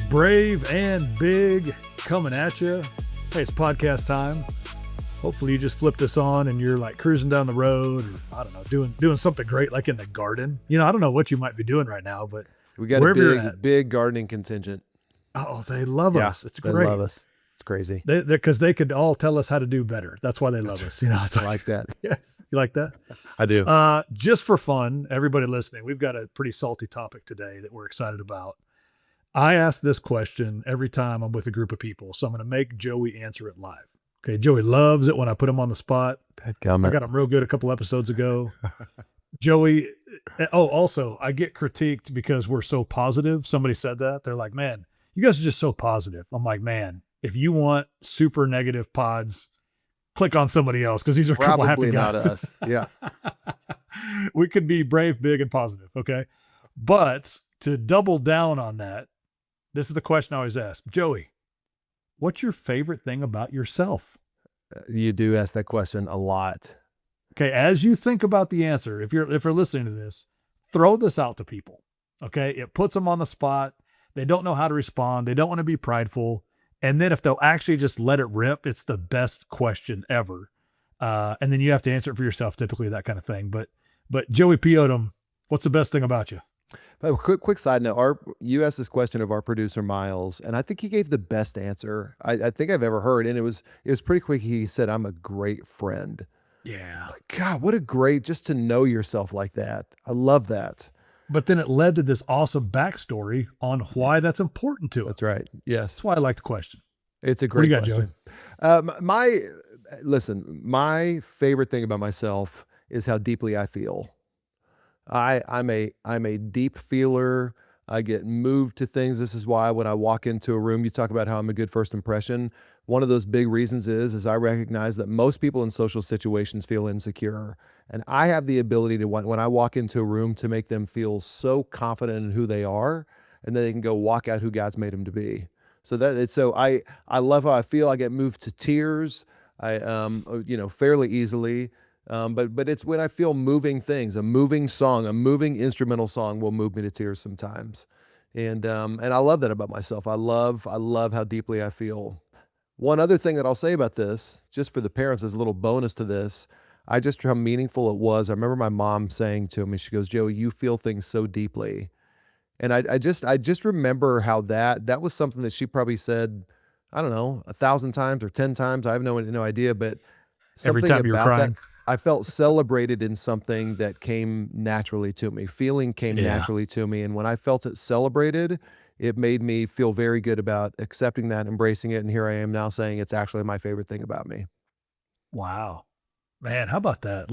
Brave and big coming at you. Hey, it's podcast time. Hopefully you just flip this on and you're like cruising down the road, or I don't know, doing something great like in the garden. You know, I don't know what you might be doing right now, but we got a big gardening contingent. Oh, they love us. It's great. They love us. It's crazy. Because they could all tell us how to do better. That's why they love us. You know, it's I like that. Yes. You like that? I do. Just for fun, everybody listening, we've got a pretty salty topic today that we're excited about. I ask this question every time I'm with a group of people, so I'm going to make Joey answer it live. Okay, Joey loves it when I put him on the spot. I got him real good a couple episodes ago. Joey, also, I get critiqued because we're so positive. Somebody said that. They're like, man, you guys are just so positive. I'm like, man, if you want super negative pods, click on somebody else because these are a couple happy guys. Not us. Yeah. We could be brave, big, and positive, okay? But to double down on that, this is the question I always ask. Joey, what's your favorite thing about yourself? You do ask that question a lot. Okay, as you think about the answer, if you're listening to this, throw this out to people. Okay, it puts them on the spot. They don't know how to respond. They don't want to be prideful. And then if they'll actually just let it rip, it's the best question ever. And then you have to answer it for yourself, typically that kind of thing. But Joey P. Odom, what's the best thing about you? But quick side note, you asked this question of our producer Miles, and I think he gave the best answer I think I've ever heard. And it was pretty quick. He said, "I'm a great friend." Yeah. Like, God, what a great, just to know yourself like that. I love that. But then it led to this awesome backstory on why that's important to it. That's right. Yes. That's why I like the question. It's a great question. Joey? My favorite thing about myself is how deeply I feel. I'm a deep feeler. I get moved to things. This is why when I walk into a room, you talk about how I'm a good first impression. One of those big reasons is I recognize that most people in social situations feel insecure. And I have the ability to, when I walk into a room, to make them feel so confident in who they are, and then they can go walk out who God's made them to be. I love how I feel. I get moved to tears. Fairly easily. But it's when I feel moving things, a moving song, a moving instrumental song will move me to tears sometimes. And I love that about myself. I love how deeply I feel. One other thing that I'll say about this, just for the parents as a little bonus to this, how meaningful it was. I remember my mom saying to me, she goes, "Joey, you feel things so deeply." And I just remember how that was something that she probably said, I don't know, 1,000 times or 10 times. I have no idea, but every time you're crying. That, I felt celebrated in something that came naturally to me. Feeling came naturally to me. And when I felt it celebrated, it made me feel very good about accepting that, embracing it. And here I am now saying it's actually my favorite thing about me. Wow, man. How about that?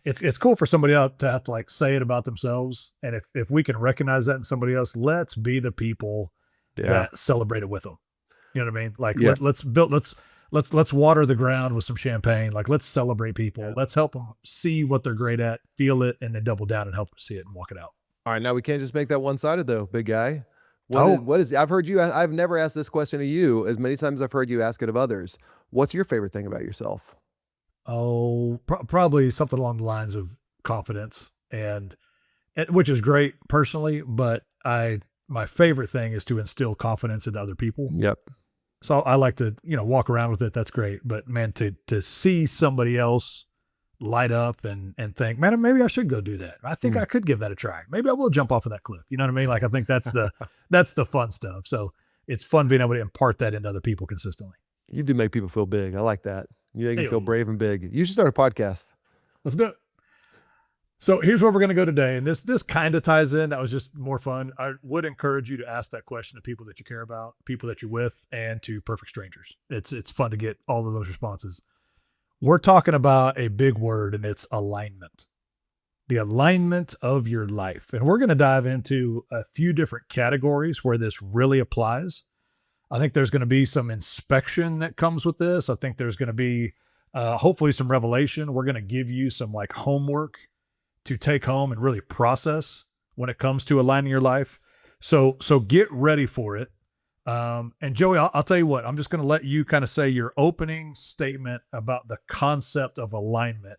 It's cool for somebody else to have to like say it about themselves. And if we can recognize that in somebody else, let's be the people that celebrate it with them. You know what I mean? Like let's water the ground with some champagne. Like, let's celebrate people. Yeah. Let's help them see what they're great at, feel it, and then double down and help them see it and walk it out. All right. Now we can't just make that one-sided though, big guy. I've heard you, I've never asked this question of you as many times as I've heard you ask it of others. What's your favorite thing about yourself? Oh, probably something along the lines of confidence and which is great personally, but my favorite thing is to instill confidence into other people. Yep. So I like to, walk around with it. That's great. But man, to see somebody else light up and think, man, maybe I should go do that. I think I could give that a try. Maybe I will jump off of that cliff. You know what I mean? Like, I think that's the fun stuff. So it's fun being able to impart that into other people consistently. You do make people feel big. I like that. You make them feel brave and big. You should start a podcast. Let's do it. So here's where we're going to go today. And this kind of ties in. That was just more fun. I would encourage you to ask that question to people that you care about, people that you're with, and to perfect strangers. It's fun to get all of those responses. We're talking about a big word, and it's alignment. The alignment of your life. And we're going to dive into a few different categories where this really applies. I think there's going to be some inspection that comes with this. I think there's going to be hopefully some revelation. We're going to give you some like homework to take home and really process when it comes to aligning your life. So get ready for it. And Joey, I'll tell you what, I'm just going to let you kind of say your opening statement about the concept of alignment.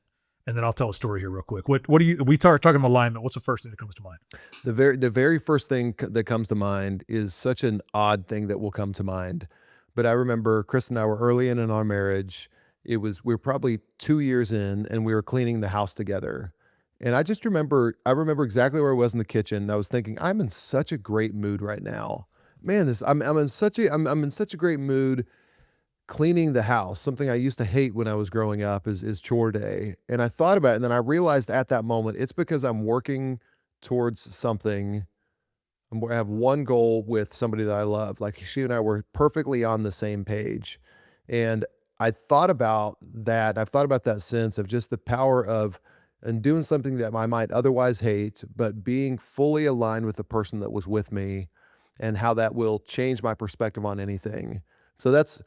and then I'll tell a story here real quick. What do you, we start talking about alignment. What's the first thing that comes to mind? The very first thing that comes to mind is such an odd thing that will come to mind. But I remember Chris and I were early in our marriage. We were probably 2 years in, and we were cleaning the house together. And I remember exactly where I was in the kitchen. I was thinking, I'm in such a great mood right now. Man, I'm in such a great mood cleaning the house. Something I used to hate when I was growing up is chore day. And I thought about it, and then I realized at that moment it's because I'm working towards something. I have one goal with somebody that I love. Like, she and I were perfectly on the same page. And I thought about that. I've thought about that sense of just the power of and doing something that I might otherwise hate, but being fully aligned with the person that was with me, and how that will change my perspective on anything. So that's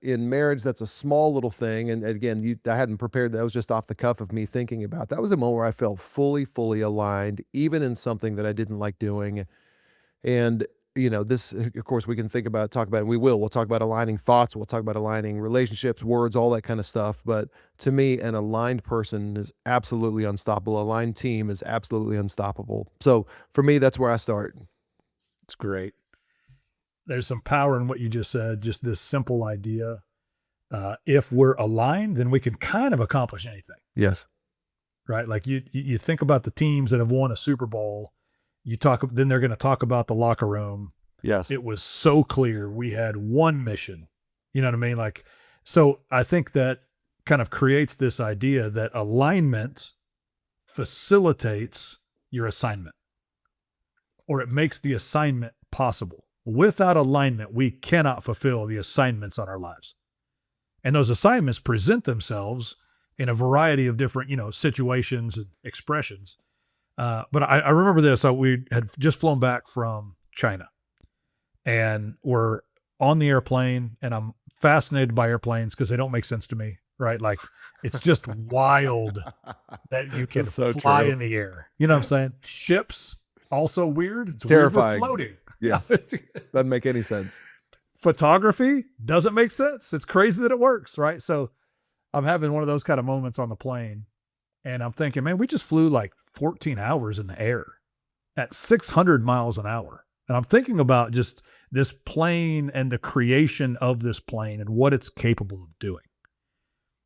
in marriage. That's a small little thing. And again, I hadn't prepared. That was just off the cuff of me thinking about. That was a moment where I felt fully aligned, even in something that I didn't like doing. And this, of course, we can talk about, and we'll talk about aligning thoughts. We'll talk about aligning relationships, words, all that kind of stuff. But to me, an aligned person is absolutely unstoppable. Aligned team is absolutely unstoppable. So for me, that's where I start. It's great. There's some power in what you just said. Just this simple idea. If we're aligned, then we can kind of accomplish anything, Yes. right? Like you think about the teams that have won a Super Bowl. Then they're going to talk about the locker room. Yes. It was so clear. We had one mission. You know what I mean? Like, so I think that kind of creates this idea that alignment facilitates your assignment, or it makes the assignment possible. Without alignment, we cannot fulfill the assignments on our lives. And those assignments present themselves in a variety of different, situations and expressions. But I remember this. We had just flown back from China, and we're on the airplane, and I'm fascinated by airplanes because they don't make sense to me, right? Like, it's just wild that you can That's so fly true. in the air. You know what I'm saying? Ships, also weird. It's Terrifying. weird with floating. Yes. Doesn't make any sense. Photography doesn't make sense. It's crazy that it works, right? So I'm having one of those kind of moments on the plane. And I'm thinking, man, we just flew like 14 hours in the air at 600 miles an hour. And I'm thinking about just this plane and the creation of this plane and what it's capable of doing.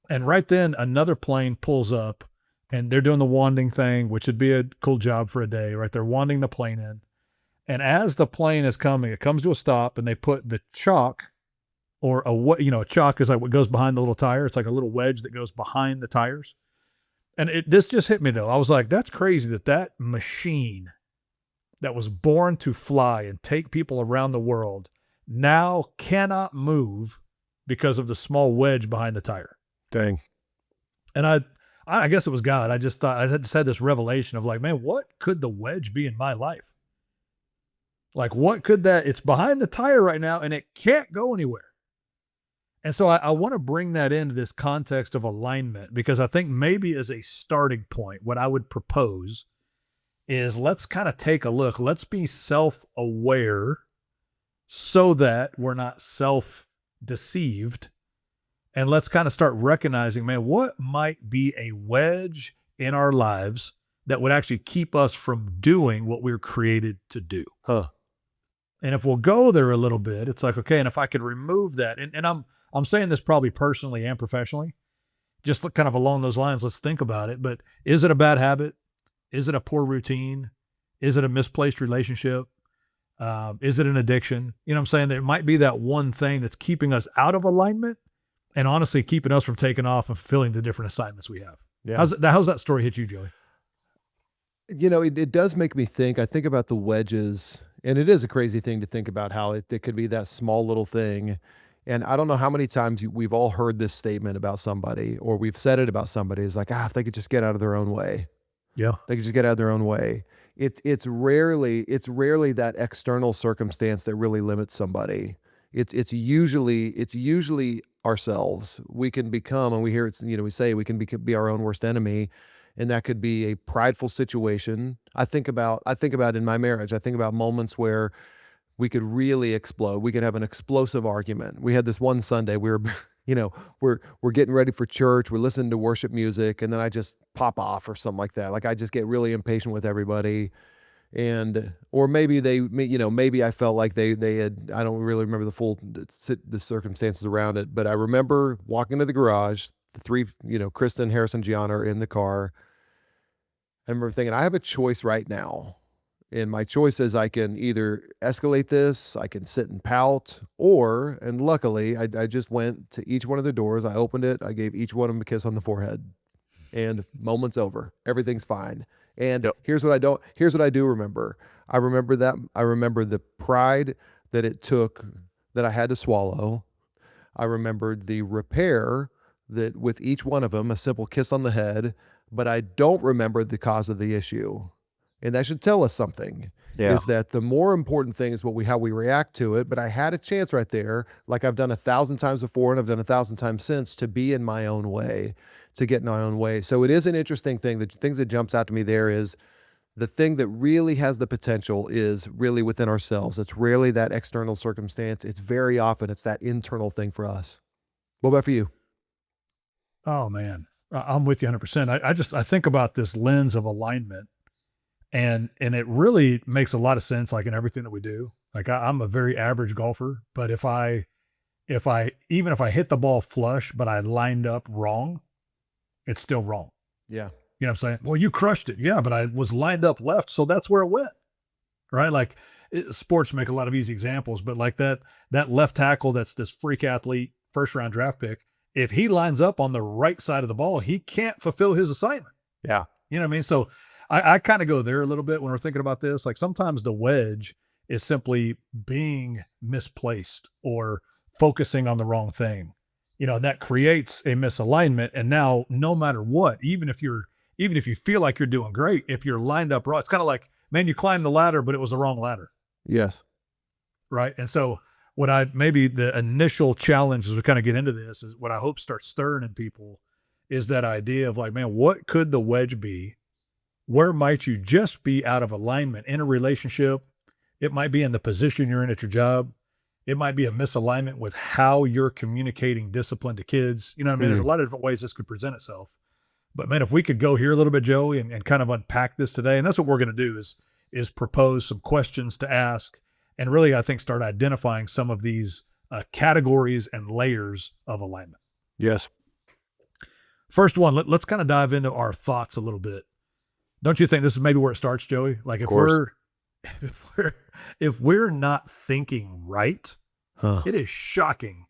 And right then, another plane pulls up, and they're doing the wanding thing, which would be a cool job for a day, right? They're wanding the plane in. And as the plane is coming, it comes to a stop, and they put the chock, or a chock is like what goes behind the little tire. It's like a little wedge that goes behind the tires. And this just hit me, though. I was like, that's crazy that machine that was born to fly and take people around the world now cannot move because of the small wedge behind the tire. Dang. And I guess it was God. I just thought, I just had this revelation of like, man, what could the wedge be in my life? Like, what could that? It's behind the tire right now, and it can't go anywhere. And so I want to bring that into this context of alignment, because I think maybe as a starting point, what I would propose is let's kind of take a look. Let's be self-aware so that we're not self-deceived. And let's kind of start recognizing, man, what might be a wedge in our lives that would actually keep us from doing what we were created to do. Huh. And if we'll go there a little bit, it's like, okay, and if I could remove that, and I'm saying this probably personally and professionally, just kind of along those lines, let's think about it. But is it a bad habit? Is it a poor routine? Is it a misplaced relationship? Is it an addiction? You know what I'm saying? There might be that one thing that's keeping us out of alignment and honestly keeping us from taking off and fulfilling the different assignments we have. Yeah. How's that story hit you, Joey? It does make me think. I think about the wedges, and it is a crazy thing to think about how it could be that small little thing. And I don't know how many times we've all heard this statement about somebody, or we've said it about somebody. It's like, if they could just get out of their own way. Yeah. They could just get out of their own way. It's rarely that external circumstance that really limits somebody. It's usually ourselves. We can become, and we hear we say we can be our own worst enemy. And that could be a prideful situation. I think about in my marriage, I think about moments where we could really explode. We could have an explosive argument. We had this one Sunday, we were, you know, we're getting ready for church, we're listening to worship music, and then I just pop off or something like that. Like I just get really impatient with everybody. And or maybe maybe I felt like they had, I don't really remember the circumstances around it, but I remember walking to the garage, the three, Kristen, Harrison, Gianna are in the car. I remember thinking, I have a choice right now. And my choice is I can either escalate this, I can sit and pout, and luckily I just went to each one of the doors. I opened it. I gave each one of them a kiss on the forehead, and moment's over. Everything's fine. And Yep. here's what I do remember. I remember the pride that it took that I had to swallow. I remembered the repair that with each one of them, a simple kiss on the head, but I don't remember the cause of the issue. And that should tell us something. Yeah. Is that the more important thing is how we react to it. But I had a chance right there, like I've done 1,000 times before and I've done 1,000 times since, to be in my own way, to get in my own way. So it is an interesting thing. The things that jumps out to me there is the thing that really has the potential is really within ourselves. It's rarely that external circumstance. It's very often it's that internal thing for us. What about for you? Oh man, I'm with you 100%. I think about this lens of alignment, and it really makes a lot of sense, like in everything that we do. Like I'm a very average golfer, but if I even if I hit the ball flush, but I lined up wrong, it's still wrong. Yeah. You know what I'm saying? Well, you crushed it. Yeah, but I was lined up left, so that's where it went. Right? Like sports make a lot of easy examples, but like that left tackle that's this freak athlete, first round draft pick, if he lines up on the right side of the ball, he can't fulfill his assignment. Yeah. You know what I mean? So I kind of go there a little bit when we're thinking about this. Like sometimes the wedge is simply being misplaced or focusing on the wrong thing. That creates a misalignment. And now no matter what, even if you feel like you're doing great, if you're lined up wrong, it's kind of like, man, you climbed the ladder, but it was the wrong ladder. Yes. Right. And so maybe the initial challenge as we kind of get into this is what I hope starts stirring in people is that idea of like, man, what could the wedge be? Where might you just be out of alignment in a relationship? It might be in the position you're in at your job. It might be a misalignment with how you're communicating discipline to kids. You know what I mean? There's a lot of different ways this could present itself. But man, if we could go here a little bit, Joey, and kind of unpack this today, and that's what we're going to do is propose some questions to ask, and really, I think, start identifying some of these categories and layers of alignment. Yes. First one, let's kind of dive into our thoughts a little bit. Don't you think this is maybe where it starts, Joey? Like if we're not thinking right, it is shocking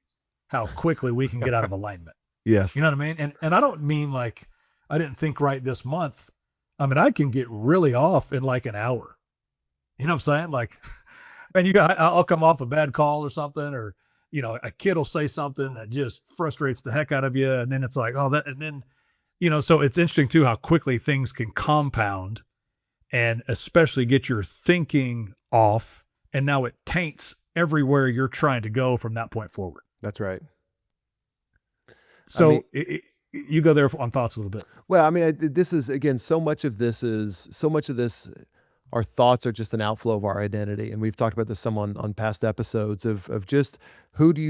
how quickly we can get out of alignment. Yes. You know what I mean? And I don't mean like I didn't think right this month. I mean, I can get really off in like an hour. You know what I'm saying? Like, man, I'll come off a bad call or something, or, a kid will say something that just frustrates the heck out of you. And then it's like, and then, so it's interesting too, how quickly things can compound and especially get your thinking off. And now it taints everywhere you're trying to go from that point forward. That's right. So you go there on thoughts a little bit. Well, I mean, this is, again, so much of this, our thoughts are just an outflow of our identity. And we've talked about this some on past episodes of just who do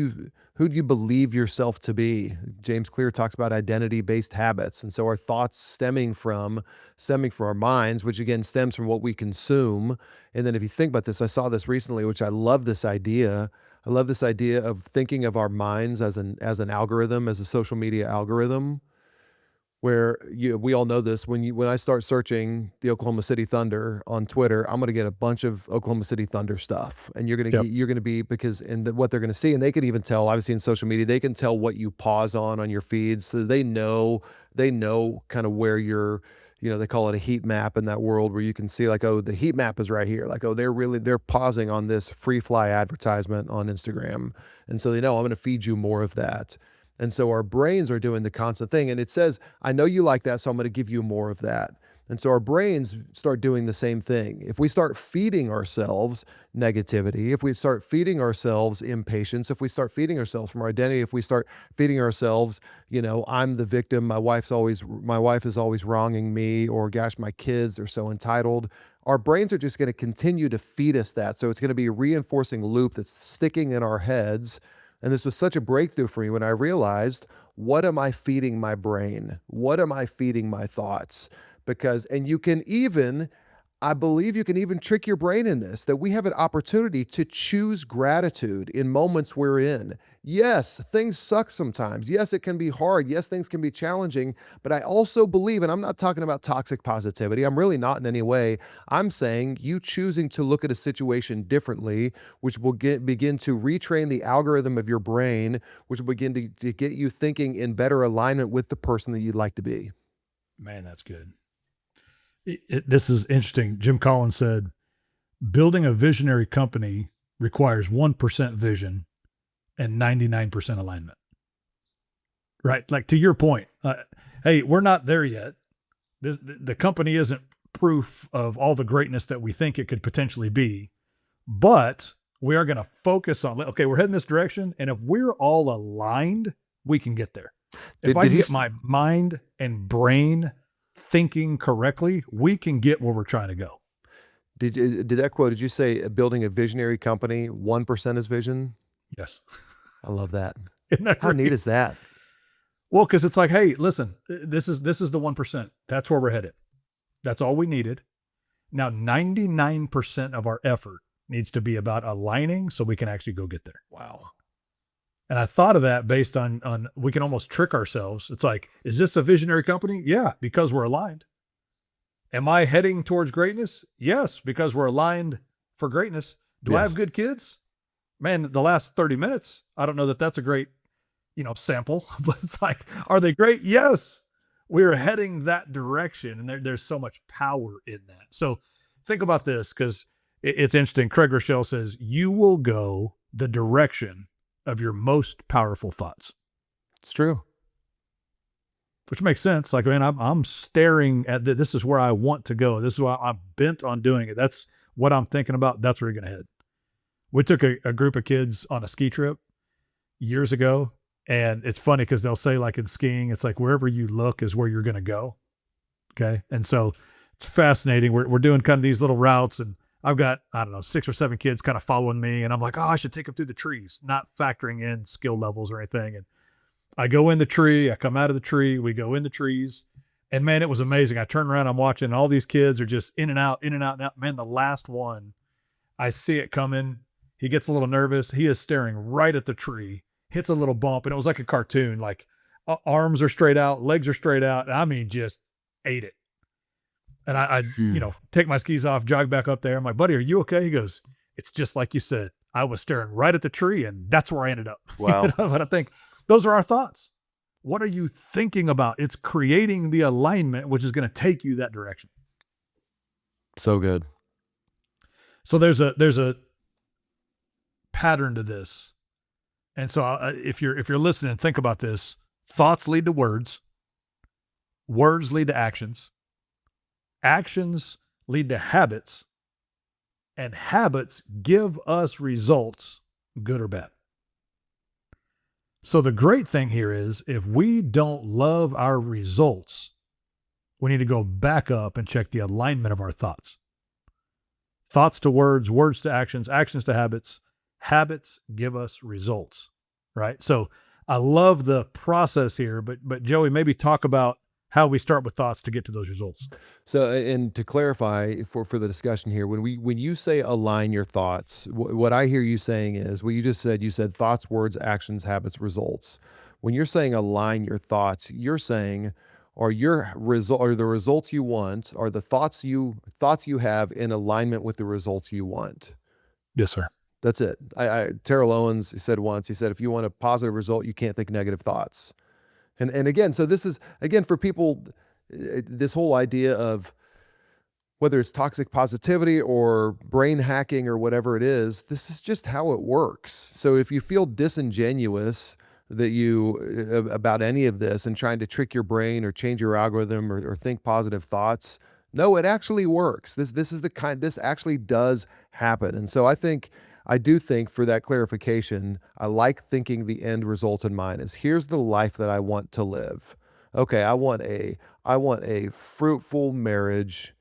you believe yourself to be? James Clear talks about identity-based habits. And so our thoughts stemming from our minds, which again stems from what we consume. And then if you think about this, I saw this recently, which I love this idea. I love this idea of thinking of our minds as an algorithm, as a social media algorithm, where we all know this. When I start searching the Oklahoma City Thunder on Twitter, I'm going to get a bunch of Oklahoma City Thunder stuff, and you're going to be, because what they're going to see, and they can even tell. Obviously, in social media, they can tell what you pause on your feeds, so they know kind of where you're. They call it a heat map in that world, where you can see like, oh, the heat map is right here. Like, oh, they're pausing on this free fly advertisement on Instagram. And so they know I'm going to feed you more of that. And so our brains are doing the constant thing. And it says, I know you like that, so I'm going to give you more of that. And so our brains start doing the same thing. If we start feeding ourselves negativity, if we start feeding ourselves impatience, if we start feeding ourselves from our identity, if we start feeding ourselves, I'm the victim, my wife is always wronging me, or gosh, my kids are so entitled. Our brains are just going to continue to feed us that. So it's going to be a reinforcing loop that's sticking in our heads. And this was such a breakthrough for me when I realized, what am I feeding my brain? What am I feeding my thoughts? And I believe you can even trick your brain in this, that we have an opportunity to choose gratitude in moments we're in. Yes, things suck sometimes. Yes, it can be hard. Yes, things can be challenging. But I also believe, and I'm not talking about toxic positivity, I'm really not in any way. I'm saying you choosing to look at a situation differently, which will begin to retrain the algorithm of your brain, which will begin to get you thinking in better alignment with the person that you'd like to be. Man, that's good. This is interesting. Jim Collins said, building a visionary company requires 1% vision and 99% alignment. Right? Like, to your point, hey, we're not there yet. The company isn't proof of all the greatness that we think it could potentially be, but we are going to focus on, okay, we're heading this direction. And if we're all aligned, we can get there. If I get my mind and brain thinking correctly, we can get where we're trying to go. Did that quote, did you say building a visionary company, 1% is vision? Yes. I love that. Isn't that How great? neat is that? Well, because it's like, hey, listen, this is the 1%. That's where we're headed. That's all we needed. Now, 99% of our effort needs to be about aligning so we can actually go get there. Wow. And I thought of that based on we can almost trick ourselves. It's like, is this a visionary company? Yeah, because we're aligned. Am I heading towards greatness? Yes, because we're aligned for greatness. Do I have good kids? Man, the last 30 minutes, I don't know that that's a great, sample, but it's like, are they great? Yes, we're heading that direction. And there's so much power in that. So think about this, because it's interesting. Craig Rochelle says, you will go the direction of your most powerful thoughts. It's true. Which makes sense. Like, man, I'm staring at this is where I want to go. This is why I'm bent on doing it. That's what I'm thinking about. That's where you're going to head. We took a group of kids on a ski trip years ago. And it's funny because they'll say, like, in skiing, it's like wherever you look is where you're going to go. Okay. And so it's fascinating. We're doing kind of these little routes, and I've got, I don't know, 6 or 7 kids kind of following me. And I'm like, oh, I should take them through the trees, not factoring in skill levels or anything. And I go in the tree, I come out of the tree, we go in the trees. And man, it was amazing. I turn around, I'm watching, and all these kids are just in and out, in and out, and out. Man, the last one, I see it coming. He gets a little nervous. He is staring right at the tree, hits a little bump, and it was like a cartoon. Like, arms are straight out, legs are straight out. I mean, just ate it. And I take my skis off, jog back up there. I'm like, buddy, are you okay? He goes, it's just like you said. I was staring right at the tree, and that's where I ended up. Wow. But I think those are our thoughts. What are you thinking about? It's creating the alignment, which is going to take you that direction. So good. So there's a pattern to this. And so if you're listening, think about this. Thoughts lead to words. Words lead to actions. Actions lead to habits. And habits give us results, good or bad. So the great thing here is, if we don't love our results, we need to go back up and check the alignment of our thoughts. Thoughts to words, words to actions, actions to habits. Habits give us results, right? So I love the process here, but Joey, maybe talk about how we start with thoughts to get to those results. So, and to clarify for the discussion here, when you say align your thoughts, what I hear you saying is what you just said. You said thoughts, words, actions, habits, results. When you're saying align your thoughts, you're saying, or your result, or the results you want, are the thoughts you have in alignment with the results you want. Yes, sir. That's it. Terrell Owens said once, he said, if you want a positive result, you can't think negative thoughts. And again, so this is, again, for people, this whole idea of whether it's toxic positivity or brain hacking or whatever it is, this is just how it works. So if you feel disingenuous about any of this and trying to trick your brain or change your algorithm or think positive thoughts, No, it actually works. This actually does happen. And so I do think for that clarification, I like thinking the end result in mind is here's the life that I want to live. Okay, I want a fruitful marriage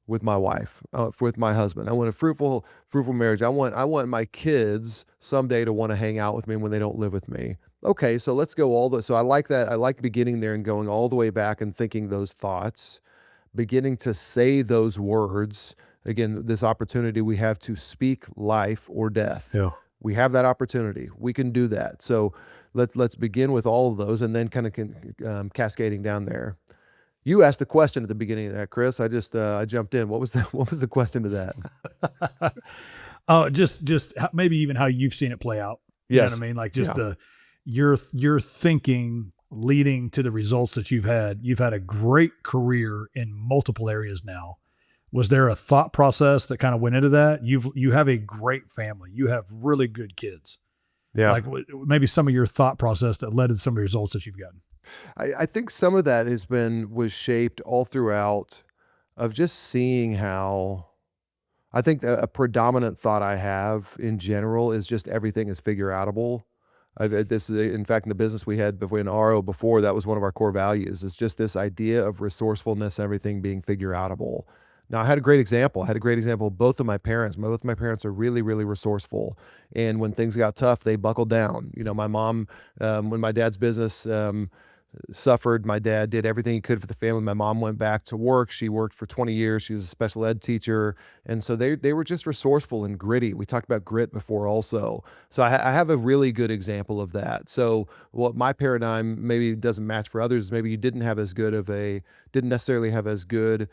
with my wife, with my husband. I want a fruitful marriage. I want my kids someday to want to hang out with me when they don't live with me. Okay, so let's go so I like that. I like beginning there and going all the way back and thinking those thoughts, beginning to say those words. Again, this opportunity we have to speak life or death. Yeah. We have that opportunity. We can do that. So let's begin with all of those and then kind of cascading down there. You asked the question at the beginning of that, Chris. I jumped in. What was the question to that? Oh, just maybe even how you've seen it play out. You know what I Yes. mean? Like just Yeah. your thinking leading to the results that you've had. You've had a great career in multiple areas now. Was there a thought process that kind of went into that? You have a great family. You have really good kids. Yeah. Like maybe some of your thought process that led to some of the results that you've gotten. I think some of that was shaped all throughout of just seeing how I think a predominant thought I have in general is just everything is figure outable. In fact, in the business we had before in RO before, that was one of our core values. Is just this idea of resourcefulness, everything being figure outable. Now, I had a great example. I had a great example of both of my parents. Both of my parents are really, really resourceful. And when things got tough, they buckled down. You know, my mom, when my dad's business suffered. My dad did everything he could for the family. My mom went back to work. She worked for 20 years. She was a special ed teacher. And so they were just resourceful and gritty. We talked about grit before also. So I have a really good example of that. So what my paradigm maybe doesn't match for others, maybe you didn't necessarily have as good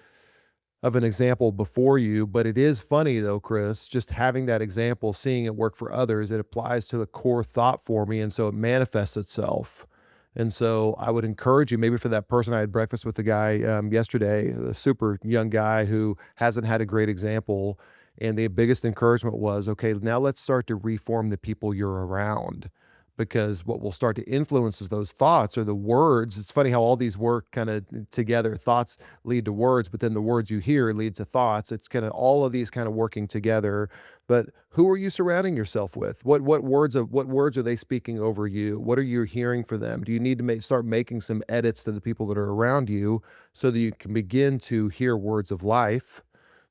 of an example before you, but it is funny though, Chris, just having that example, seeing it work for others, it applies to the core thought for me. And so it manifests itself. And so I would encourage you, maybe for that person, I had breakfast with a guy yesterday, a super young guy who hasn't had a great example. And the biggest encouragement was, okay, now let's start to reform the people you're around. Because what will start to influence is those thoughts or the words. It's funny how all these work kind of together. Thoughts lead to words, but then the words you hear lead to thoughts. It's kind of all of these kind of working together. But who are you surrounding yourself with? What words are they speaking over you? What are you hearing for them? Do you need to start making some edits to the people that are around you so that you can begin to hear words of life?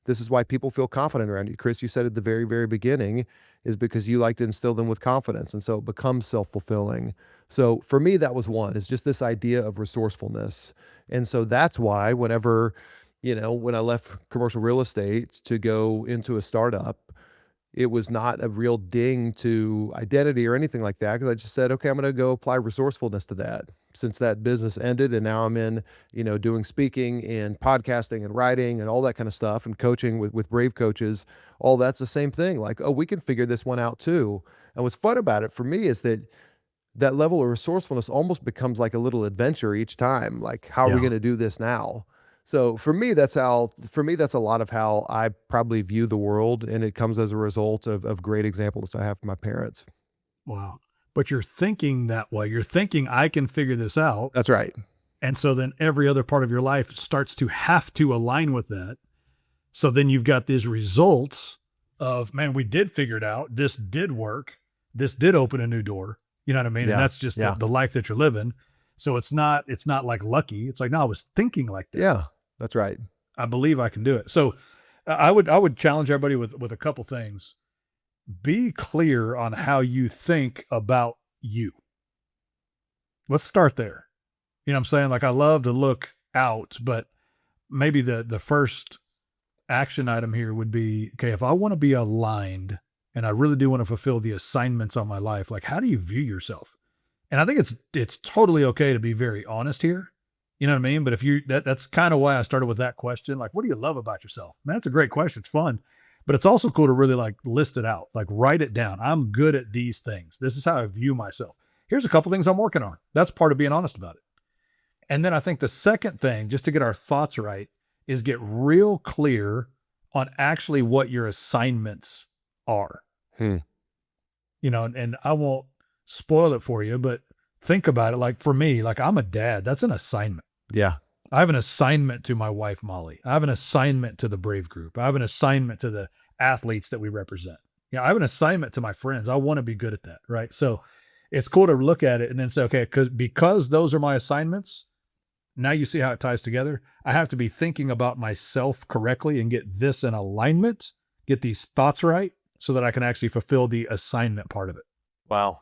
This is why people feel confident around you. Chris, you said at the very, very beginning is because you like to instill them with confidence. And so it becomes self-fulfilling. So for me, that was one, is just this idea of resourcefulness. And so that's why whenever, when I left commercial real estate to go into a startup, it was not a real ding to identity or anything like that. Cause I just said, okay, I'm going to go apply resourcefulness to that since that business ended. And now I'm in, doing speaking and podcasting and writing and all that kind of stuff and coaching with Brave coaches. All that's the same thing. Like, oh, we can figure this one out too. And what's fun about it for me is that level of resourcefulness almost becomes like a little adventure each time. Like, how are we Yeah. going to do this now? So for me, that's a lot of how I probably view the world. And it comes as a result of great examples I have from my parents. Wow. But you're thinking that way. You're thinking I can figure this out. That's right. And so then every other part of your life starts to have to align with that. So then you've got these results of, man, we did figure it out. This did work. This did open a new door. You know what I mean? And Yeah. that's just Yeah. the life that you're living. So it's not like lucky. It's like, no, I was thinking like that. Yeah. That's right. I believe I can do it. So I would challenge everybody with a couple things. Be clear on how you think about you. Let's start there. You know what I'm saying? Like I love to look out, but maybe the first action item here would be, okay, if I want to be aligned and I really do want to fulfill the assignments on my life, like how do you view yourself? And I think it's totally okay to be very honest here. You know what I mean? But if that's kind of why I started with that question. Like, what do you love about yourself? Man, that's a great question. It's fun, but it's also cool to really like list it out, like write it down. I'm good at these things. This is how I view myself. Here's a couple things I'm working on. That's part of being honest about it. And then I think the second thing, just to get our thoughts right, is get real clear on actually what your assignments are. Hmm. And I won't spoil it for you, but think about it. Like for me, like I'm a dad, that's an assignment. Yeah. I have an assignment to my wife, Molly. I have an assignment to the Brave group. I have an assignment to the athletes that we represent. Yeah, I have an assignment to my friends. I want to be good at that, right? So it's cool to look at it and then say, okay, because those are my assignments, now you see how it ties together. I have to be thinking about myself correctly and get this in alignment, get these thoughts right so that I can actually fulfill the assignment part of it. Wow.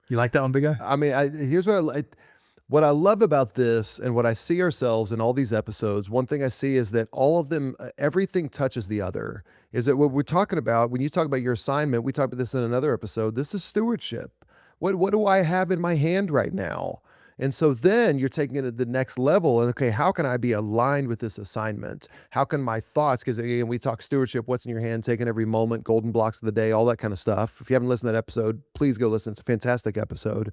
You like that one, big guy? I mean, here's what I love about this and what I see ourselves in all these episodes. One thing I see is that all of them, everything touches the other. Is that what we're talking about? When you talk about your assignment, we talked about this in another episode. This is stewardship. What do I have in my hand right now? And so then you're taking it to the next level. And okay, how can I be aligned with this assignment? How can my thoughts, because again, we talk stewardship, what's in your hand, taking every moment, golden blocks of the day, all that kind of stuff. If you haven't listened to that episode, please go listen. It's a fantastic episode.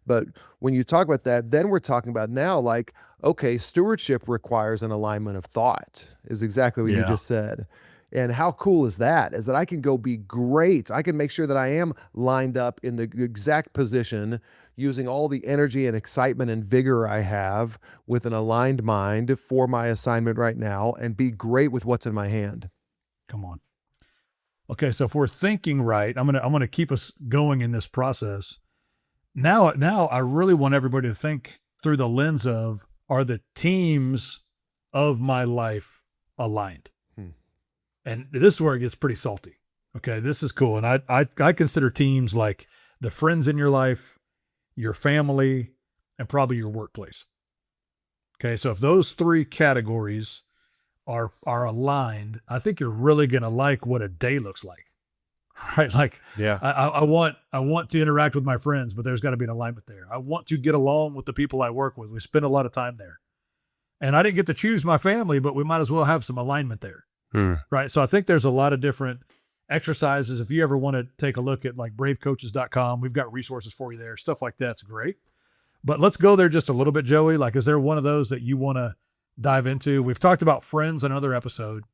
But when you talk about that, then we're talking about now, like, okay, stewardship requires an alignment of thought, is exactly what you just said. And how cool is that? Is that I can go be great. I can make sure that I am lined up in the exact position using all the energy and excitement and vigor I have with an aligned mind for my assignment right now and be great with what's in my hand. Come on. Okay, so if we're thinking right, I'm gonna keep us going in this process. Now I really want everybody to think through the lens of, are the teams of my life aligned? And this is where it gets pretty salty. Okay, this is cool. And I consider teams like the friends in your life, your family, and probably your workplace. Okay, so if those three categories are aligned, I think you're really going to like what a day looks like. Right? Like, yeah, I want to interact with my friends, but there's got to be an alignment there. I want to get along with the people I work with. We spend a lot of time there. And I didn't get to choose my family, but we might as well have some alignment there. Right. So I think there's a lot of different exercises. If you ever want to take a look at like bravecoaches.com, we've got resources for you there. Stuff like that's great. But let's go there just a little bit, Joey. Like, is there one of those that you want to dive into? We've talked about friends in another episode.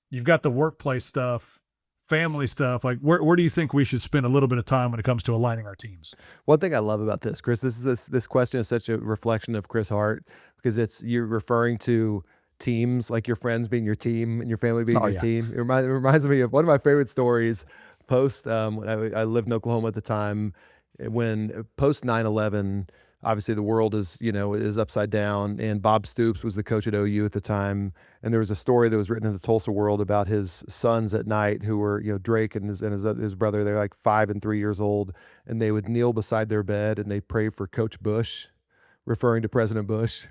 You've got the workplace stuff, family stuff. Like, where do you think we should spend a little bit of time when it comes to aligning our teams? One thing I love about this, Chris, this question is such a reflection of Chris Hart, because you're referring to teams, like your friends being your team and your family being your team. It reminds me of one of my favorite stories post, when I lived in Oklahoma at the time, when post 9/11, obviously the world is upside down, and Bob Stoops was the coach at OU at the time. And there was a story that was written in the Tulsa World about his sons at night who were, Drake and his brother, they're like 5 and 3 years old, and they would kneel beside their bed and they pray for Coach Bush, referring to President Bush.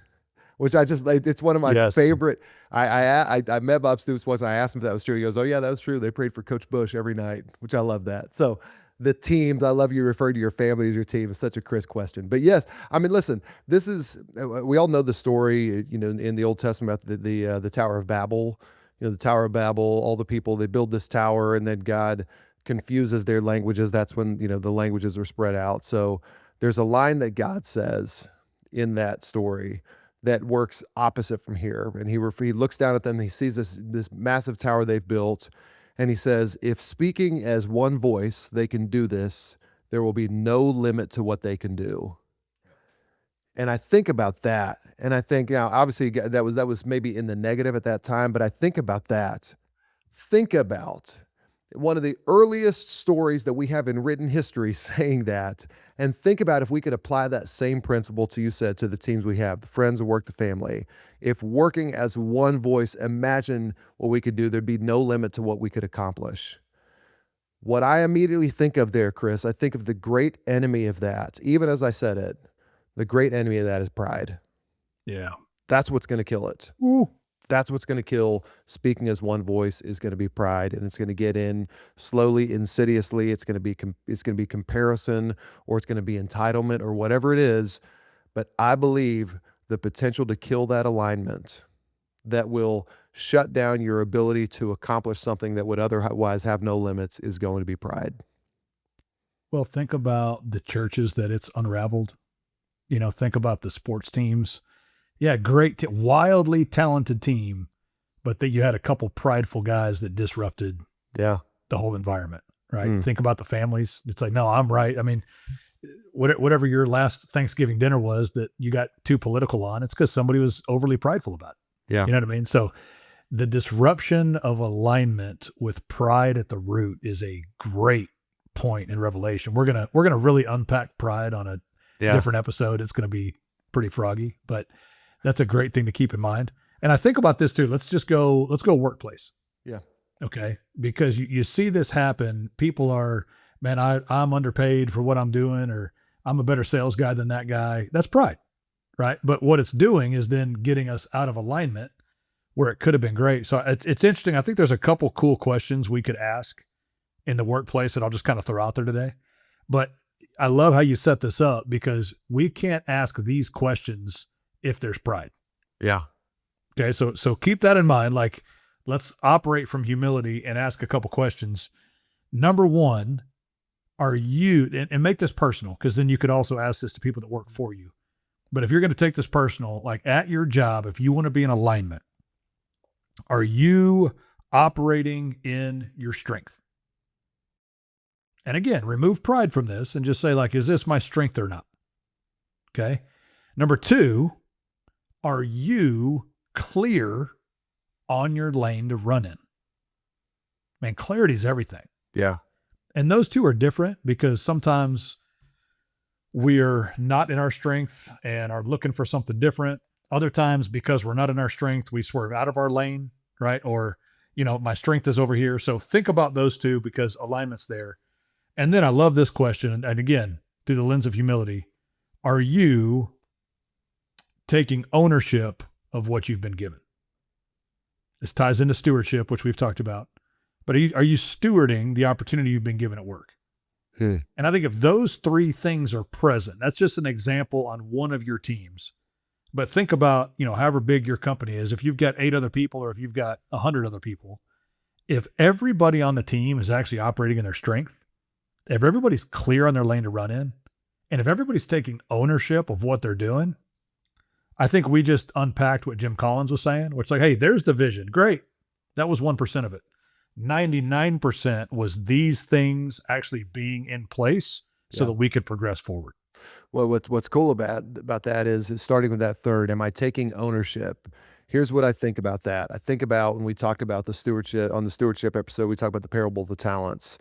Which I just like, it's one of my favorite. I met Bob Stoops once and I asked him if that was true. He goes, "Oh yeah, that was true. They prayed for Coach Bush every night," which I love that. So the teams, I love you referring to your family as your team. It's such a Chris question. But yes, I mean, listen, this is, we all know the story, in the Old Testament about the Tower of Babel. The Tower of Babel, all the people, they build this tower and then God confuses their languages. That's when, the languages are spread out. So there's a line that God says in that story that works opposite from here. And he looks down at them, and he sees this massive tower they've built, and he says, if speaking as one voice they can do this, there will be no limit to what they can do. And I think about that, and I think, obviously that was maybe in the negative at that time, but I think about that. Think about one of the earliest stories that we have in written history saying that, and think about if we could apply that same principle to the teams we have, the friends, the work, the family. If working as one voice, imagine what we could do. There'd be no limit to what we could accomplish. What I immediately think of there, Chris, I think of the great enemy of that. Even as I said it, the great enemy of that is pride. Yeah. That's what's going to kill it. Ooh. That's what's going to kill speaking as one voice, is going to be pride, and it's going to get in slowly, insidiously. It's going to be comparison, or it's going to be entitlement, or whatever it is. But I believe the potential to kill that alignment, that will shut down your ability to accomplish something that would otherwise have no limits, is going to be pride. Well, think about the churches that it's unraveled. Think about the sports teams. Yeah, great, wildly talented team, but that you had a couple prideful guys that disrupted the whole environment, right? Think about the families. It's like, no, I'm right. I mean, whatever your last Thanksgiving dinner was that you got too political on, it's because somebody was overly prideful about it. Yeah. You know what I mean? So the disruption of alignment with pride at the root is a great point in Revelation. We're gonna really unpack pride on a Yeah. different episode. It's gonna be pretty froggy, but that's a great thing to keep in mind. And I think about this too. Let's go workplace. Yeah. Okay. Because you see this happen. People are, man, I'm underpaid for what I'm doing, or I'm a better sales guy than that guy. That's pride, right? But what it's doing is then getting us out of alignment where it could have been great. So it's interesting. I think there's a couple cool questions we could ask in the workplace that I'll just kind of throw out there today. But I love how you set this up, because we can't ask these questions if there's pride. Yeah. Okay. So keep that in mind. Like, let's operate from humility and ask a couple questions. Number one, are you, and make this personal, because then you could also ask this to people that work for you. But if you're going to take this personal, like at your job, if you want to be in alignment, are you operating in your strength? And again, remove pride from this and just say, like, is this my strength or not? Okay. Number two, are you clear on your lane to run in? Man, clarity is everything. Yeah. And those two are different, because sometimes we're not in our strength and are looking for something different. Other times, because we're not in our strength, we swerve out of our lane, right? Or, my strength is over here. So think about those two, because alignment's there. And then I love this question. And again, through the lens of humility, are you taking ownership of what you've been given? This ties into stewardship, which we've talked about. But are you stewarding the opportunity you've been given at work? And I think if those three things are present, that's just an example on one of your teams. But think about, however big your company is, if you've got 8 other people, or if you've got 100 other people, if everybody on the team is actually operating in their strength, if everybody's clear on their lane to run in, and if everybody's taking ownership of what they're doing, I think we just unpacked what Jim Collins was saying, where it's like, hey, there's the vision. Great. That was 1% of it. 99% was these things actually being in place so that we could progress forward. Well, what's cool about that is starting with that third, am I taking ownership? Here's what I think about that. I think about when we talked about the stewardship, on the stewardship episode, we talked about the parable of the talents.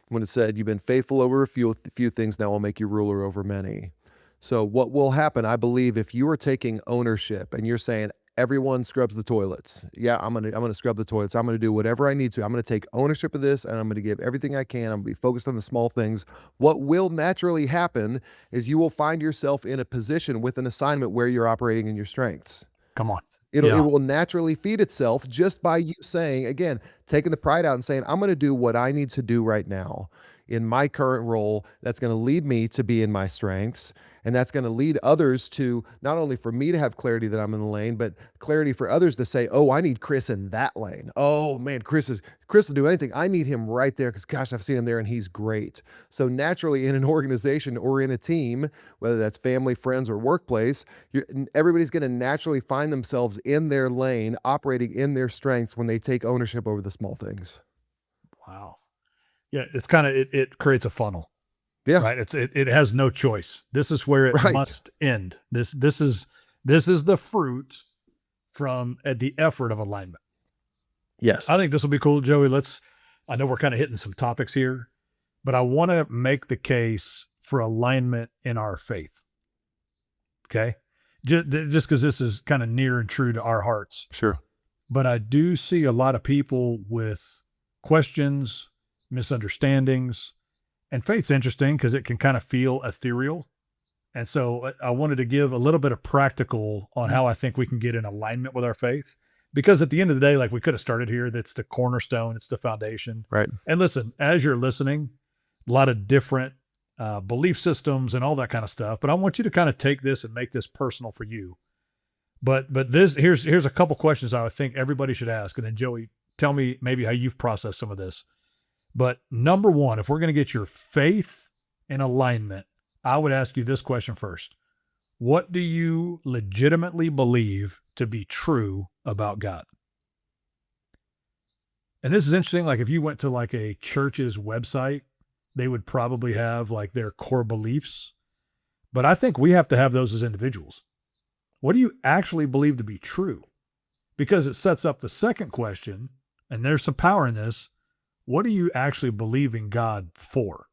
When it said, you've been faithful over a few things, now I'll make you ruler over many. So what will happen, I believe, if you are taking ownership and you're saying, everyone scrubs the toilets. Yeah, I'm gonna scrub the toilets. I'm gonna do whatever I need to. I'm gonna take ownership of this, and I'm gonna give everything I can. I'm gonna be focused on the small things. What will naturally happen is you will find yourself in a position with an assignment where you're operating in your strengths. Come on. It will naturally feed itself just by you saying, again, taking the pride out and saying, I'm going to do what I need to do right now in my current role. That's going to lead me to be in my strengths. And that's going to lead others to, not only for me to have clarity that I'm in the lane, but clarity for others to say, oh, I need Chris in that lane. Oh man, Chris will do anything. I need him right there, because gosh, I've seen him there and he's great. So naturally, in an organization or in a team, whether that's family, friends, or workplace, everybody's going to naturally find themselves in their lane, operating in their strengths when they take ownership over the small things. Wow. Yeah, it's kind of, it creates a funnel. Yeah. Right. It has no choice. This is where it must end. This is the fruit from the effort of alignment. Yes. I think this will be cool, Joey. I know we're kind of hitting some topics here, but I want to make the case for alignment in our faith. Okay. Just because this is kind of near and true to our hearts. Sure. But I do see a lot of people with questions, misunderstandings. And faith's interesting because it can kind of feel ethereal. And so I wanted to give a little bit of practical on how I think we can get in alignment with our faith. Because at the end of the day, like we could have started here, that's the cornerstone, it's the foundation. Right. And listen, as you're listening, a lot of different belief systems and all that kind of stuff. But I want you to kind of take this and make this personal for you. But here's a couple questions I would think everybody should ask. And then Joey, tell me maybe how you've processed some of this. But number one, if we're going to get your faith in alignment, I would ask you this question first. What do you legitimately believe to be true about God? And this is interesting. Like if you went to like a church's website, they would probably have like their core beliefs. But I think we have to have those as individuals. What do you actually believe to be true? Because it sets up the second question, and there's some power in this. What do you actually believe in God for?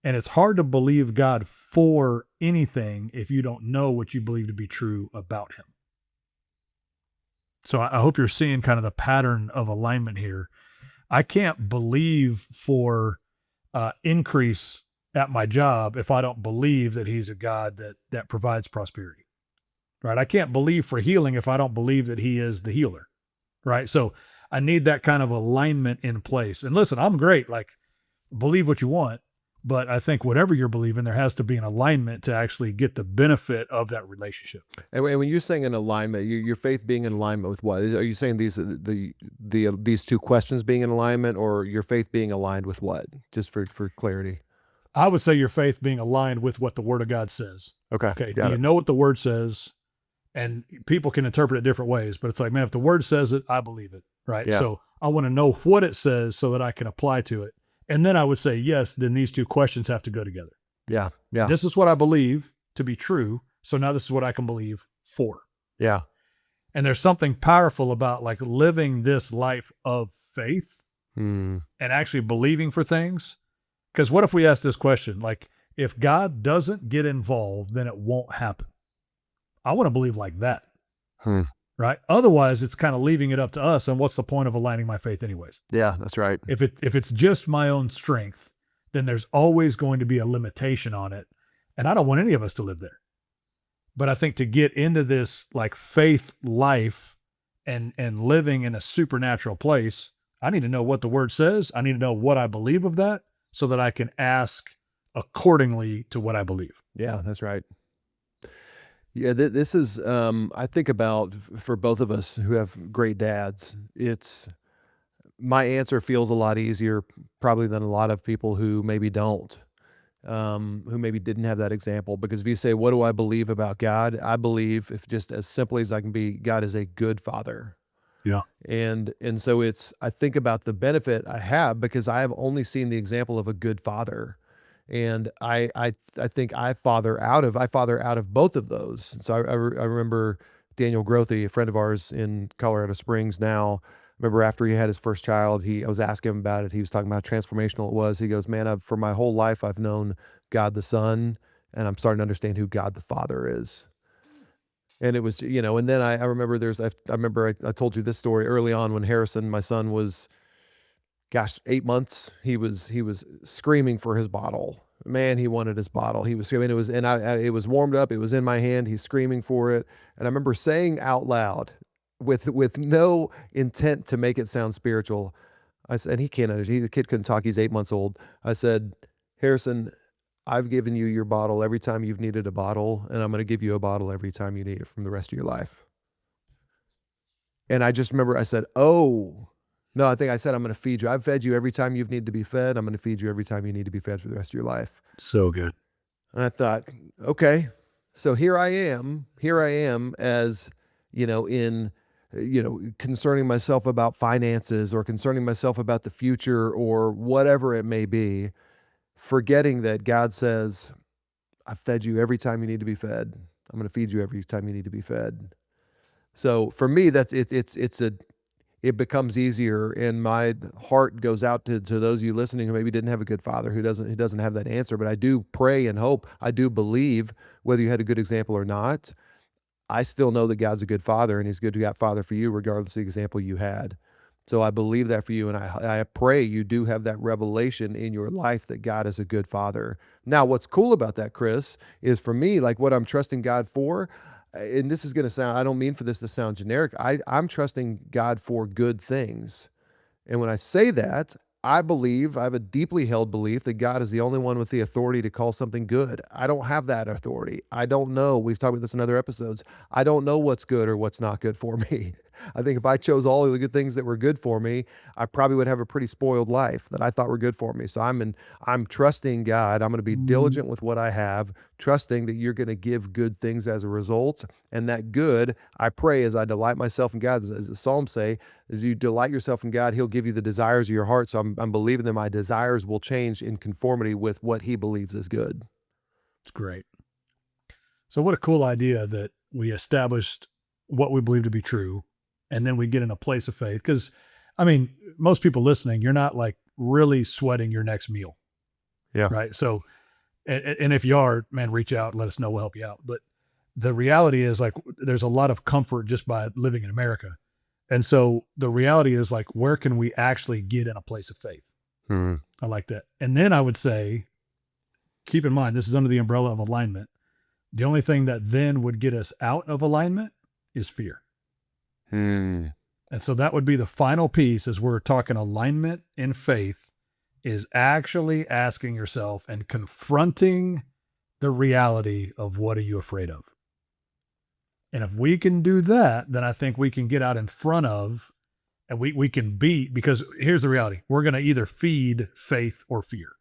And it's hard to believe God for anything if you don't know what you believe to be true about him. So I hope you're seeing kind of the pattern of alignment here. I can't believe for increase at my job if I don't believe that he's a God that provides prosperity, right? I can't believe for healing if I don't believe that he is the healer, right? So I need that kind of alignment in place. And listen, I'm great. Like, believe what you want, but I think whatever you're believing, there has to be an alignment to actually get the benefit of that relationship. And when you're saying an alignment, your faith being in alignment with what? Are you saying these two questions being in alignment, or your faith being aligned with what? Just for clarity. I would say your faith being aligned with what the Word of God says. Okay. Okay. Do you know what the Word says? And people can interpret it different ways, but it's like, man, if the Word says it, I believe it, right? Yeah. So I want to know what it says so that I can apply to it. And then I would say, yes, then these two questions have to go together. Yeah. Yeah. This is what I believe to be true. So now this is what I can believe for. Yeah. And there's something powerful about like living this life of faith and actually believing for things. Because what if we ask this question, like, if God doesn't get involved, then it won't happen. I want to believe like that. Right? Otherwise, it's kind of leaving it up to us. And what's the point of aligning my faith anyways? Yeah, that's right. If it's just my own strength, then there's always going to be a limitation on it. And I don't want any of us to live there. But I think to get into this like faith life and living in a supernatural place, I need to know what the Word says. I need to know what I believe of that so that I can ask accordingly to what I believe. Yeah, that's right. Yeah, this is, I think about for both of us who have great dads, my answer feels a lot easier probably than a lot of people who maybe don't, who maybe didn't have that example. Because if you say, what do I believe about God? I believe, if just as simply as I can be, God is a good father. Yeah. And so I think about the benefit I have because I have only seen the example of a good father. And I think I father out of both of those. So I remember Daniel Grothy, a friend of ours in Colorado Springs now. Remember after he had his first child, I was asking him about it. He was talking about how transformational it was. He goes, man, for my whole life, I've known God the Son, and I'm starting to understand who God the Father is. And it was, and then I remember I told you this story early on when Harrison, my son, was 8 months. He was screaming for his bottle. Man, he wanted his bottle. He was screaming. It was warmed up. It was in my hand. He's screaming for it. And I remember saying out loud, with no intent to make it sound spiritual, I said, and he can't understand. The kid couldn't talk. He's 8 months old. I said, Harrison, I've given you your bottle every time you've needed a bottle, and I'm going to give you a bottle every time you need it from the rest of your life. And I just remember I said, oh. No, I think I said, I'm going to feed you. I've fed you every time you've needed to be fed. I'm going to feed you every time you need to be fed for the rest of your life. So good. And I thought, okay, so here I am as, concerning myself about finances or concerning myself about the future or whatever it may be, forgetting that God says, I fed you every time you need to be fed. I'm going to feed you every time you need to be fed. So for me, it becomes easier, and my heart goes out to those of you listening who maybe didn't have a good father, who doesn't have that answer. But I do pray and hope, I do believe, whether you had a good example or not, I still know that God's a good father, and he's a good father for you, regardless of the example you had. So I believe that for you, and I pray you do have that revelation in your life that God is a good father. Now, what's cool about that, Chris, is for me, like what I'm trusting God for, and this is going to sound, I don't mean for this to sound generic. I'm trusting God for good things. And when I say that, I have a deeply held belief that God is the only one with the authority to call something good. I don't have that authority. I don't know. We've talked about this in other episodes. I don't know what's good or what's not good for me. I think if I chose all of the good things that were good for me, I probably would have a pretty spoiled life that I thought were good for me. So I'm trusting God. I'm going to be diligent with what I have, trusting that you're going to give good things as a result. And that good, I pray, as I delight myself in God, as the Psalms say, as you delight yourself in God, he'll give you the desires of your heart. So I'm believing that my desires will change in conformity with what he believes is good. It's great. So what a cool idea that we established what we believe to be true, and then we get in a place of faith. Because, I mean, most people listening, you're not like really sweating your next meal, Yeah. right? So, and if you are, man, reach out, let us know, we'll help you out. But the reality is, like, there's a lot of comfort just by living in America, and so the reality is, like, where can we actually get in a place of faith? Hmm. I like that. And then I would say, keep in mind, this is under the umbrella of alignment. The only thing that then would get us out of alignment is fear. Hmm. And so that would be the final piece as we're talking alignment in faith is actually asking yourself and confronting the reality of what are you afraid of? And if we can do that, then I think we can get out in front of and we can beat because here's the reality. We're going to either feed faith or fear.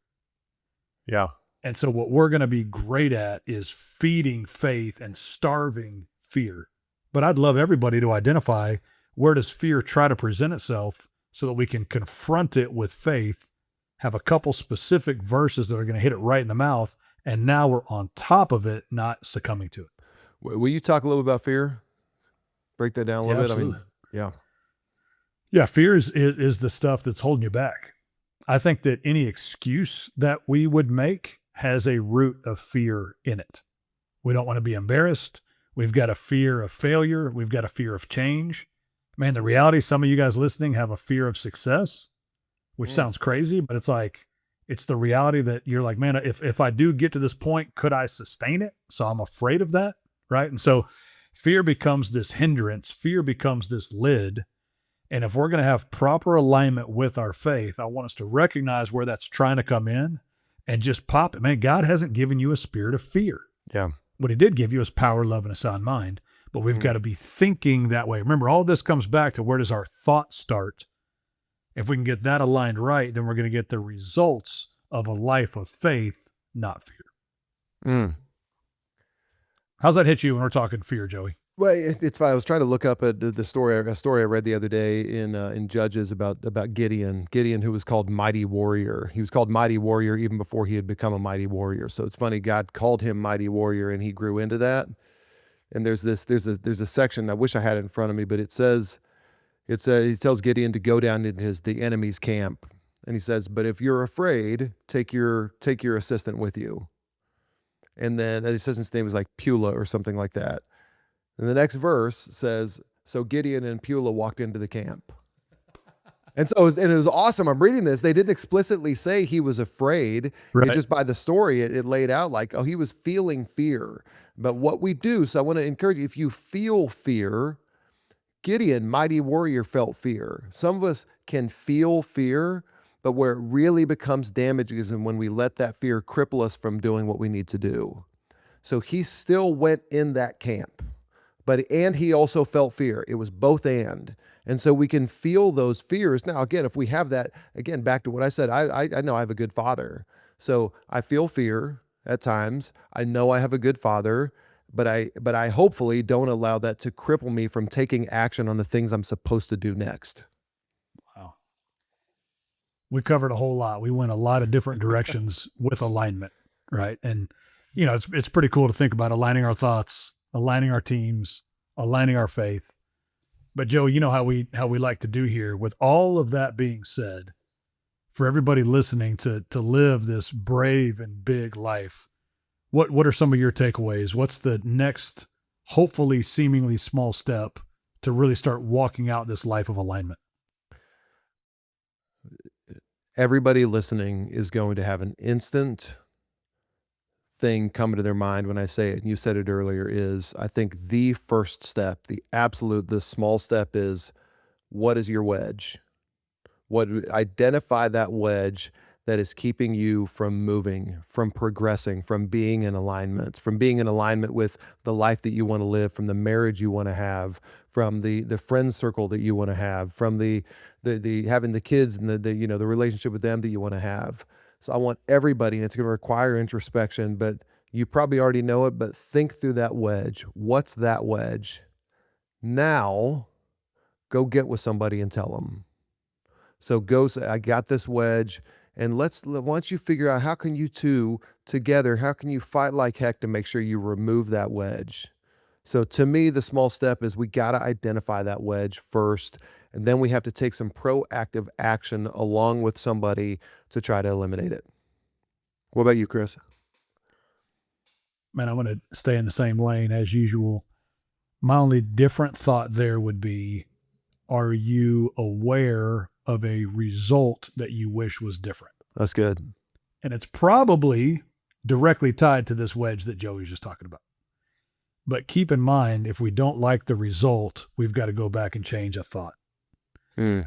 Yeah. And so what we're going to be great at is feeding faith and starving fear. But I'd love everybody to identify where does fear try to present itself so that we can confront it with faith, have a couple specific verses that are going to hit it right in the mouth. And now we're on top of it, not succumbing to it. Will you talk a little about fear? Break that down a little bit. Absolutely. I mean, yeah. Yeah, fear is the stuff that's holding you back. I think that any excuse that we would make has a root of fear in it. We don't want to be embarrassed. We've got a fear of failure. We've got a fear of change. Man, the reality, some of you guys listening have a fear of success, which sounds crazy, but it's like, it's the reality that you're like, man, if I do get to this point, could I sustain it? So I'm afraid of that, right? And so fear becomes this hindrance. Fear becomes this lid. And if we're going to have proper alignment with our faith, I want us to recognize where that's trying to come in and just pop it. Man, God hasn't given you a spirit of fear. Yeah. What he did give you is power, love, and a sound mind. But we've got to be thinking that way. Remember, all this comes back to where does our thought start? If we can get that aligned right, then we're going to get the results of a life of faith, not fear. Mm. How's that hit you when we're talking fear, Joey? Well, it's fine. I was trying to look up a story I read the other day in Judges about Gideon, who was called Mighty Warrior. He was called Mighty Warrior even before he had become a mighty warrior. So it's funny, God called him Mighty Warrior, and he grew into that. And there's a section I wish I had it in front of me, but he tells Gideon to go down into the enemy's camp, and he says, "But if you're afraid, take your assistant with you." And then the assistant's name was like Pula or something like that. And the next verse says, so Gideon and Pula walked into the camp. And so it was awesome. I'm reading this. They didn't explicitly say he was afraid. Right. It just by the story, it laid out like, oh, he was feeling fear. But what we do, so I want to encourage you, if you feel fear, Gideon, mighty warrior, felt fear. Some of us can feel fear, but where it really becomes damaging is when we let that fear cripple us from doing what we need to do. So he still went in that camp. And he also felt fear. It was both and. And so we can feel those fears. Now, again, if we have that, again, back to what I said, I know I have a good father. So I feel fear at times. I know I have a good father, but I hopefully don't allow that to cripple me from taking action on the things I'm supposed to do next. Wow. We covered a whole lot. We went a lot of different directions with alignment, right? And, you know, it's pretty cool to think about aligning our thoughts, aligning our teams, aligning our faith. But Joe, you know how we like to do here. With all of that being said, for everybody listening to live this brave and big life, what are some of your takeaways? What's the next, hopefully seemingly small step to really start walking out this life of alignment? Everybody listening is going to have an instant thing coming to their mind when I say it, and you said it earlier, is I think the first step, the small step is, what is your wedge? Identify that wedge that is keeping you from moving, from progressing, from being in alignment with the life that you want to live, from the marriage you want to have, from the friend circle that you want to have, from the having the kids and the relationship with them that you want to have. So I want everybody, and it's going to require introspection, but you probably already know it, but think through that wedge. What's that wedge? Now, go get with somebody and tell them. So go say, I got this wedge, and once you figure out how can you two together, how can you fight like heck to make sure you remove that wedge? So to me, the small step is we got to identify that wedge first, and then we have to take some proactive action along with somebody to try to eliminate it. What about you, Chris? Man, I'm going to stay in the same lane as usual. My only different thought there would be, are you aware of a result that you wish was different? That's good. And it's probably directly tied to this wedge that Joey's just talking about. But keep in mind, if we don't like the result, we've got to go back and change a thought.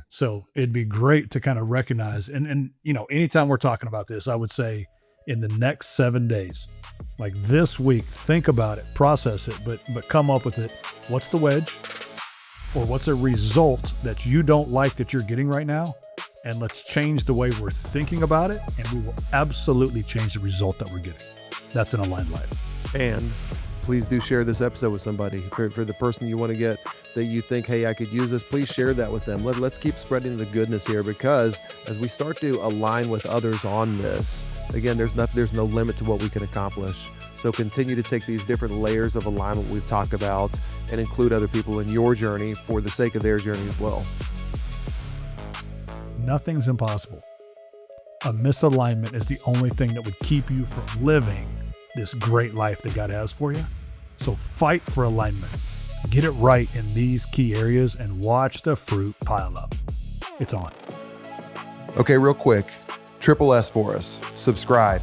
So it'd be great to kind of recognize, and you know, anytime we're talking about this, I would say in the next 7 days, like this week, think about it, process it, but come up with it. What's the wedge? Or what's a result that you don't like that you're getting right now? And let's change the way we're thinking about it, and we will absolutely change the result that we're getting. That's an aligned life. And please do share this episode with somebody. For the person you want to get that you think, hey, I could use this, please share that with them. Let's keep spreading the goodness here, because as we start to align with others on this, again, there's no limit to what we can accomplish. So continue to take these different layers of alignment we've talked about and include other people in your journey for the sake of their journey as well. Nothing's impossible. A misalignment is the only thing that would keep you from living this great life that God has for you. So fight for alignment. Get it right in these key areas and watch the fruit pile up. It's on. Okay, real quick, triple S for us. Subscribe,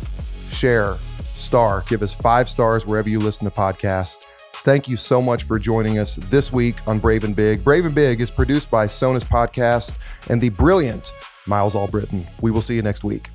share, star, give us 5 stars wherever you listen to podcasts. Thank you so much for joining us this week on Brave and Big. Brave and Big is produced by Sonus Podcast and the brilliant Miles Albritton. We will see you next week.